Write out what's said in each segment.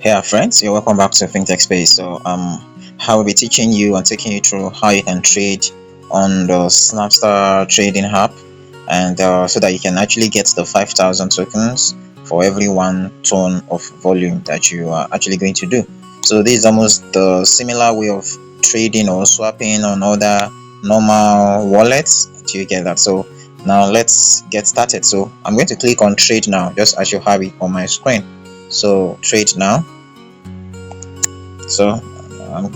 Hey friends, you're welcome back to FinTech Space. I will be teaching you and taking you through how you can trade on the Snapster trading app, and so that you can actually get the 5,000 tokens for every 1 ton of volume that you are actually going to do. So this is almost the similar way of trading or swapping on other normal wallets. Do you get that? So now let's get started. So I'm going to click on trade now, just as you have it on my screen. So trade now. So um,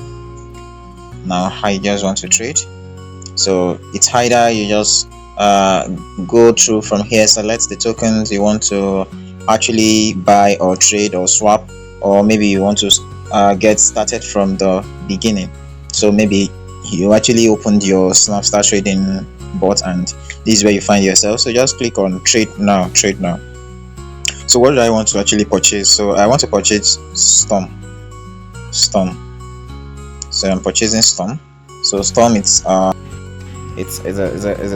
now I just want to trade. So it's either you just go through from here, select the tokens you want to actually buy or trade or swap, or maybe you want to get started from the beginning. So maybe you actually opened your Snapster trading bot and this is where you find yourself. So just click on trade now. So what do I want to actually purchase? So I want to purchase Storm. So I'm purchasing Storm. So Storm, it's a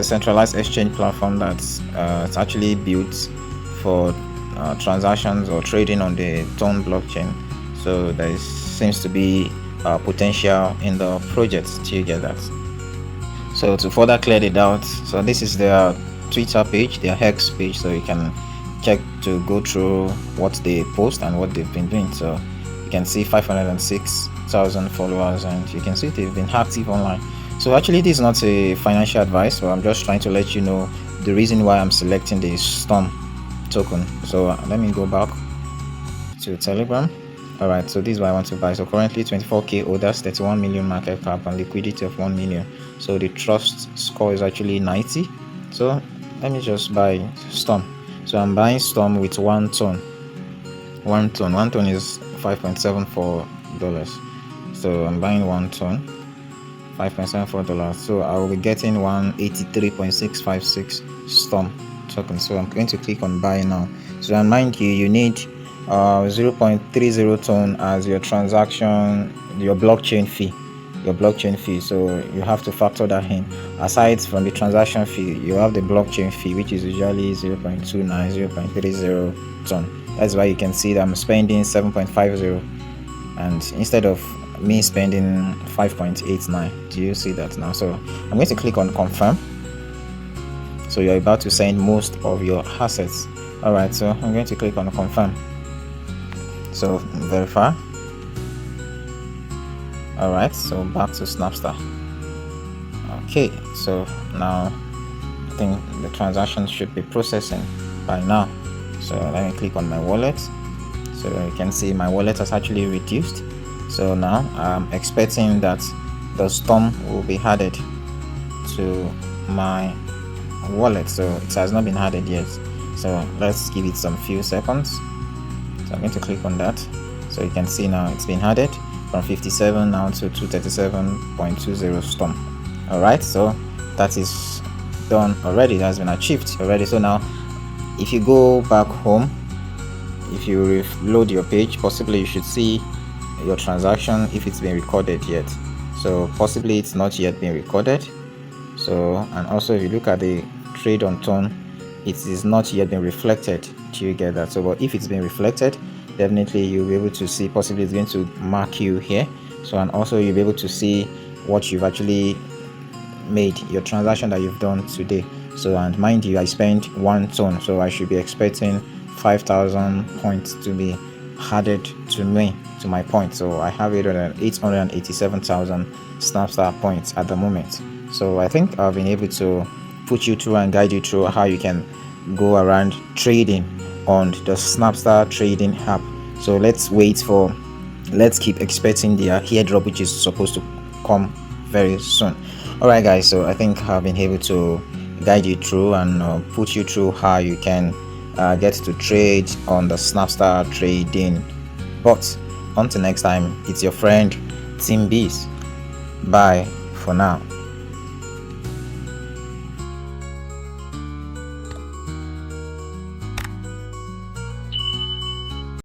centralized exchange platform that's it's actually built for transactions or trading on the Tone blockchain. So there seems to be potential in the project to get that. So to further clear the doubt, so this is their Twitter page, their X page, so you can check to go through what they post and what they've been doing. So you can see 506,000 followers, and you can see they've been active online. So actually this is not a financial advice, but I'm just trying to let you know the reason why I'm selecting the Storm token. So let me go back to Telegram. Alright, so this is what I want to buy. So currently 24k orders, 31 million market cap, and liquidity of 1 million. So the trust score is actually 90. So let me just buy Storm. So I'm buying Storm with 1 ton. 1 ton is $5.74. So I'm buying 1 ton, $5.74. So I will be getting 183.656 Storm token. So I'm going to click on buy now. So and mind you, you need 0.30 ton as your transaction, your blockchain fee. So you have to factor that in. Aside from the transaction fee, you have the blockchain fee, which is usually 0.29, 0.30 ton. That's why you can see that I'm spending 7.50, and instead of me spending 5.89. Do you see that now? So I'm going to click on confirm. So you're about to send most of your assets. Alright, so I'm going to click on confirm. So verify. Alright, so back to Snapster. Okay, so now I think the transaction should be processing by now. So let me click on my wallet. So you can see my wallet has actually reduced. So now I'm expecting that the Storm will be added to my wallet. So it has not been added yet. So let's give it some few seconds. So I'm going to click on that. So you can see now it's been added from 57 now to 237.20 Storm. Alright, so that is done already. That has been achieved already. So now if you go back home, if you reload your page, possibly you should see your transaction if it's been recorded yet. So possibly it's not yet been recorded. So, and also if you look at the trade on Tone, it is not yet been reflected. Do you get that? So but if it's been reflected, definitely you'll be able to see, possibly it's going to mark you here. So and also you'll be able to see what you've actually made, your transaction that you've done today. So and mind you, I spent 1 ton, so I should be expecting 5,000 points to be added to me, to my point. So I have 887,000 Snapster points at the moment. So I think I've been able to put you through and guide you through how you can go around trading on the Snapster trading app. So let's keep expecting the airdrop, which is supposed to come very soon. Alright guys, so I think I've been able to guide you through and put you through how you can get to trade on the Snapster trading bot. Until next time, it's your friend Team Beast. Bye for now.